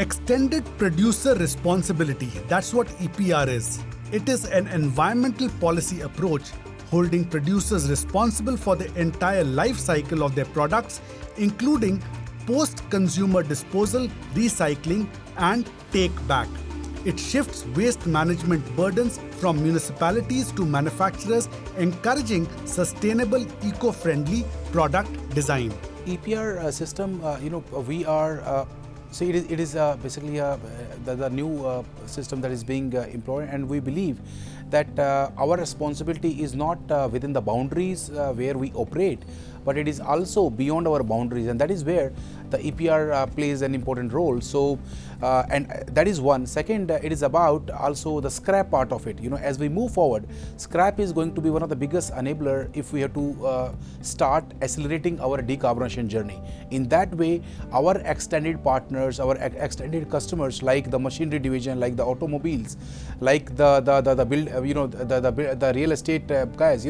Extended Producer Responsibility, that's what EPR is. It is an environmental policy approach holding producers responsible for the entire life cycle of their products, including post-consumer disposal, recycling, and take-back. It shifts waste management burdens from municipalities to manufacturers, encouraging sustainable, eco-friendly product design. EPR system, we are, so it is basically the new system that is being employed, and we believe that our responsibility is not within the boundaries where we operate, but it is also beyond our boundaries, and that is where the EPR plays an important role. So, and that is one. Second, it is about also the scrap part of it. As we move forward, scrap is going to be one of the biggest enabler if we have to start accelerating our decarbonization journey. In that way, our extended partners, our extended customers, like the machinery division, like the automobiles, like the real estate guys,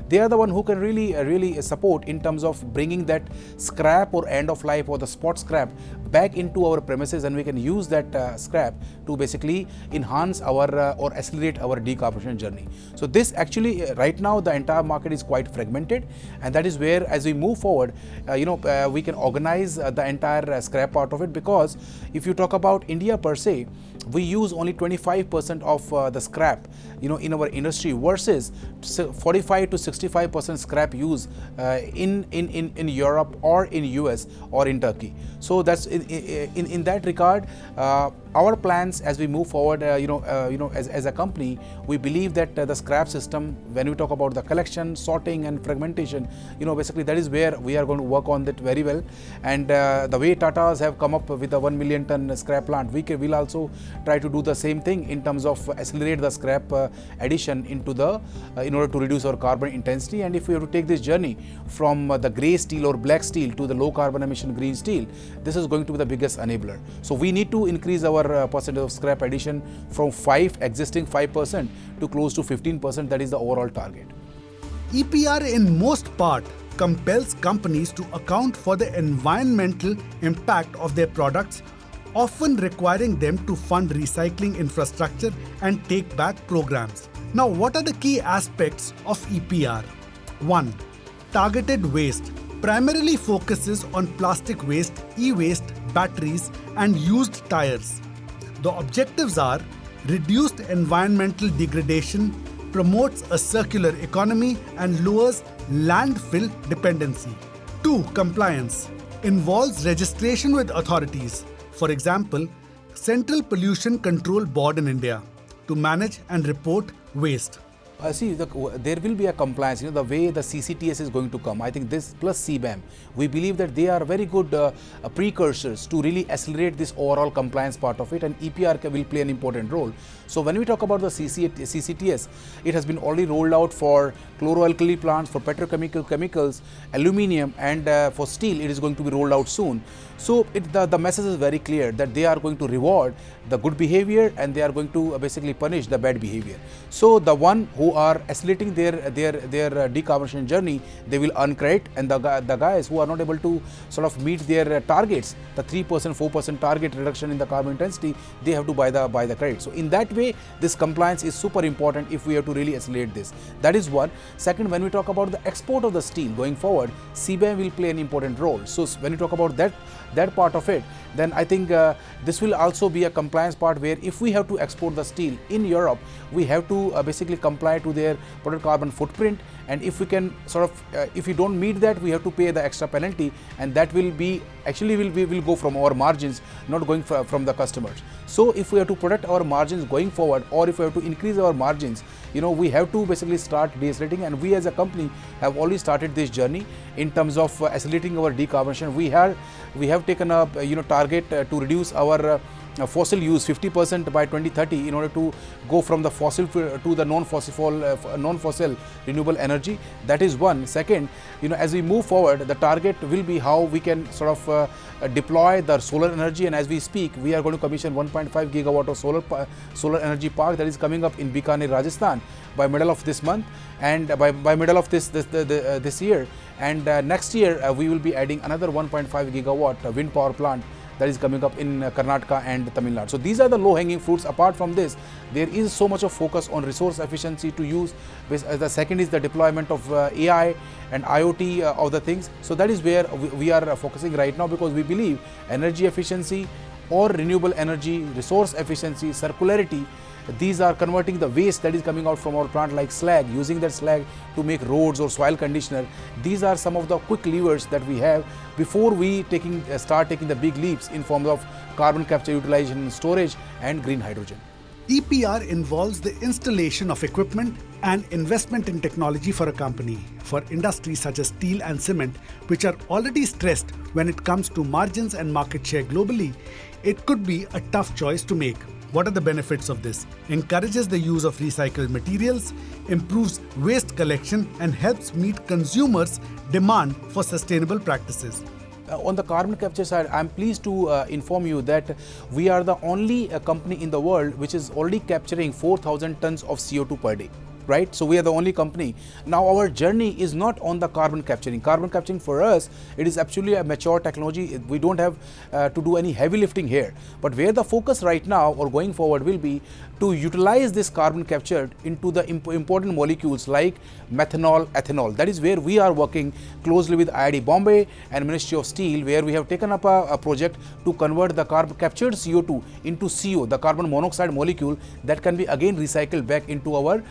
they are the one who can really support in terms of bringing that scrap or end of life or the spot scrap back into our premises, and we can use that scrap to basically enhance our or accelerate our decarbonization journey. So this actually right now the entire market is quite fragmented, and that is where as we move forward, we can organize the entire scrap part of it, because if you talk about India per se, we use only 25% of the scrap in our industry versus 45 to 65% scrap use in Europe or in US or in Turkey. So that's in that regard, our plans as we move forward, as a company, we believe that the scrap system, when we talk about the collection, sorting and fragmentation, basically that is where we are going to work on that very well. And the way Tatas have come up with a 1 million ton scrap plant, we'll also try to do the same thing in terms of accelerate the scrap addition into the in order to reduce our carbon intensity. And if we have to take this journey from the grey steel or black steel to the low carbon emission green steel, this is going to be the biggest enabler. So we need to increase our percentage of scrap addition from existing 5% to close to 15%. That is the overall target. EPR in most part compels companies to account for the environmental impact of their products, often requiring them to fund recycling infrastructure and take-back programs. Now, what are the key aspects of EPR? 1. Targeted waste primarily focuses on plastic waste, e-waste, batteries, and used tires. The objectives are reduced environmental degradation, promotes a circular economy, and lowers landfill dependency. 2. Compliance involves registration with authorities. For example, Central Pollution Control Board in India, to manage and report waste. There will be a compliance, the way the CCTS is going to come. I think this plus CBAM, we believe that they are very good precursors to really accelerate this overall compliance part of it, and EPR will play an important role. So when we talk about the CCTS, it has been already rolled out for chloroalkali plants, for petrochemicals, aluminium, and for steel it is going to be rolled out soon. So the message is very clear that they are going to reward the good behavior and they are going to basically punish the bad behavior. So the one who are accelerating their decarbonization journey, they will earn credit, and the guys who are not able to sort of meet their targets, the 3%, 4% target reduction in the carbon intensity, they have to buy the credit. So in that way, this compliance is super important if we have to really accelerate this. That is one. Second, when we talk about the export of the steel going forward, CBAM will play an important role. So when you talk about that part of it, then I think this will also be a compliance part where if we have to export the steel in Europe, we have to basically comply to their product carbon footprint, and if we can sort of if we don't meet that, we have to pay the extra penalty, and that will be actually will go from our margins, not going from the customers. So if we have to protect our margins going forward, or if we have to increase our margins, we have to basically start decelerating, and we as a company have already started this journey in terms of accelerating our decarbonization. We have taken a target to reduce our fossil use 50% by 2030 in order to go from the fossil to the non-fossil renewable energy. That is one. Second, as we move forward, the target will be how we can sort of deploy the solar energy, and as we speak, we are going to commission 1.5 gigawatt of solar energy park that is coming up in Bikaner, Rajasthan by middle of this month, and by middle of this year, and next year we will be adding another 1.5 gigawatt wind power plant that is coming up in Karnataka and Tamil Nadu. So these are the low-hanging fruits. Apart from this, there is so much of focus on resource efficiency to use. The second is the deployment of AI and IoT of the things. So that is where we are focusing right now, because we believe energy efficiency or renewable energy, resource efficiency, circularity, these are converting the waste that is coming out from our plant like slag, using that slag to make roads or soil conditioner. These are some of the quick levers that we have before we start taking the big leaps in forms of carbon capture, utilization and storage and green hydrogen. EPR involves the installation of equipment and investment in technology for a company. For industries such as steel and cement, which are already stressed when it comes to margins and market share globally, it could be a tough choice to make. What are the benefits of this? Encourages the use of recycled materials, improves waste collection, and helps meet consumers' demand for sustainable practices. On the carbon capture side, I'm pleased to inform you that we are the only company in the world which is already capturing 4,000 tons of CO2 per day. Right? So we are the only company. Now our journey is not on the carbon capturing. Carbon capturing for us, it is actually a mature technology. We don't have to do any heavy lifting here. But where the focus right now or going forward will be to utilize this carbon captured into the important molecules like methanol, ethanol. That is where we are working closely with IIT Bombay and Ministry of Steel, where we have taken up a project to convert the carbon captured CO2 into CO, the carbon monoxide molecule that can be again recycled back into our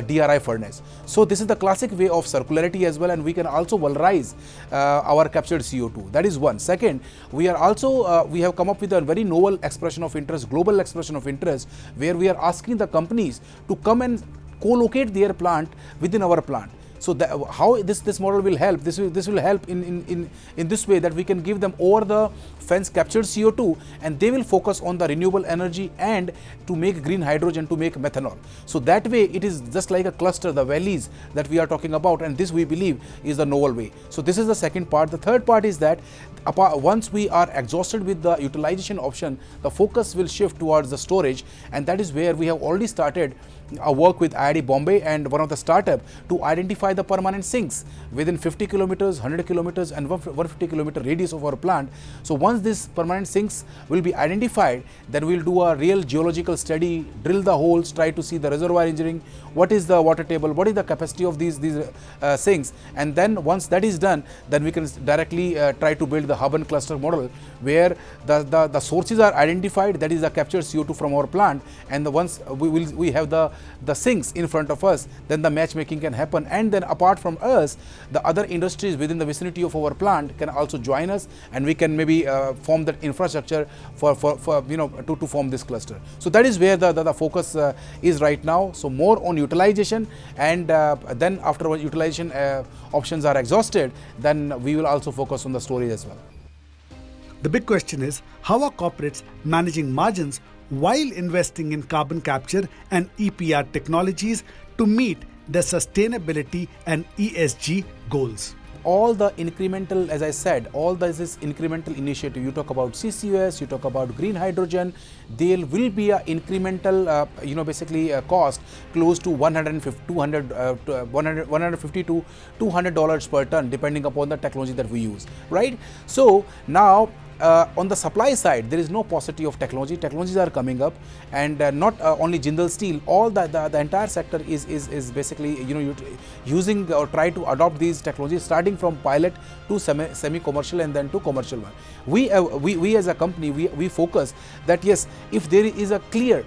DRI furnace. So this is the classic way of circularity as well, and we can also valorize our captured CO2. That is one. Second, we are also we have come up with a very novel expression of interest, global expression of interest, where we are asking the companies to come and co-locate their plant within our plant. So how this model will help? This will help in this way, that we can give them over the fence captured CO2, and they will focus on the renewable energy and to make green hydrogen, to make methanol. So that way it is just like a cluster, the valleys that we are talking about, and this we believe is the novel way. So this is the second part. The third part is that once we are exhausted with the utilization option, the focus will shift towards the storage, and that is where we have already started a work with IIT Bombay and one of the startup to identify the permanent sinks within 50 kilometers, 100 kilometers and 150 kilometer radius of our plant. So once these permanent sinks will be identified, then we'll do a real geological study, drill the holes, try to see the reservoir engineering, what is the water table, what is the capacity of these sinks, and then once that is done, then we can directly try to build the hub and cluster model, where the sources are identified, that is the captured CO2 from our plant, and once we have the sinks in front of us, then the matchmaking can happen. And then apart from us, the other industries within the vicinity of our plant can also join us, and we can maybe form that infrastructure for to form this cluster. So that is where the focus is right now. So more on utilization, and then after utilization options are exhausted, then we will also focus on the storage as well. The big question is, how are corporates managing margins while investing in carbon capture and EPR technologies to meet their sustainability and ESG goals? All the incremental, as I said, all this is incremental initiative. You talk about CCUS, you talk about green hydrogen, there will be a incremental, cost close to $150 to $200 per ton, depending upon the technology that we use, right? So now, on the supply side, there is no paucity of technology. Technologies are coming up, and not only Jindal Steel, all the entire sector is basically using or try to adopt these technologies, starting from pilot to semi-commercial and then to commercial one. We as a company, we focus that yes, if there is a clear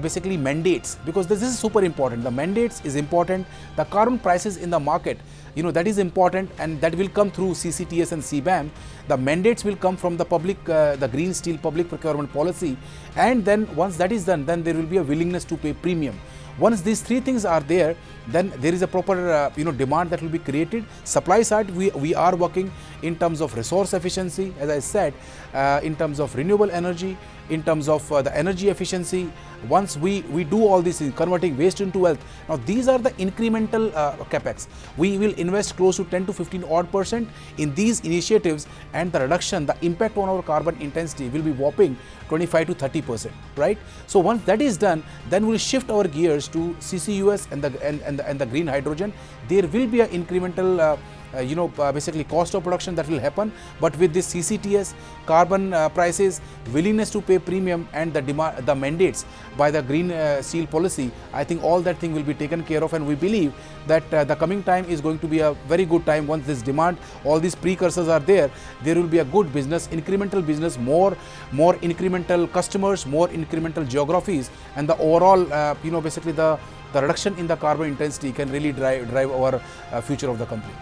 basically mandates, because this is super important. The mandates is important. The carbon prices in the market, that is important, and that will come through CCTS and CBAM. The mandates will come from the public, the green steel public procurement policy, and then once that is done, then there will be a willingness to pay premium. Once these three things are there, then there is a proper demand that will be created. Supply side, we are working in terms of resource efficiency, as I said, in terms of renewable energy, in terms of the energy efficiency. Once we do all this, converting waste into wealth. Now these are the incremental capex. We will invest close to 10 to 15 odd % in these initiatives, and the reduction, the impact on our carbon intensity will be whopping 25 to 30%, right? So once that is done, then we'll shift our gears to CCUS and the green hydrogen. There will be an incremental basically cost of production that will happen, but with this CCTS, carbon prices, willingness to pay premium, and the mandates by the green steel policy, I think all that thing will be taken care of, and we believe that the coming time is going to be a very good time. Once this demand, all these precursors are there, there will be a good business, incremental business, more incremental customers, more incremental geographies, and the overall basically the reduction in the carbon intensity can really drive our future of the company.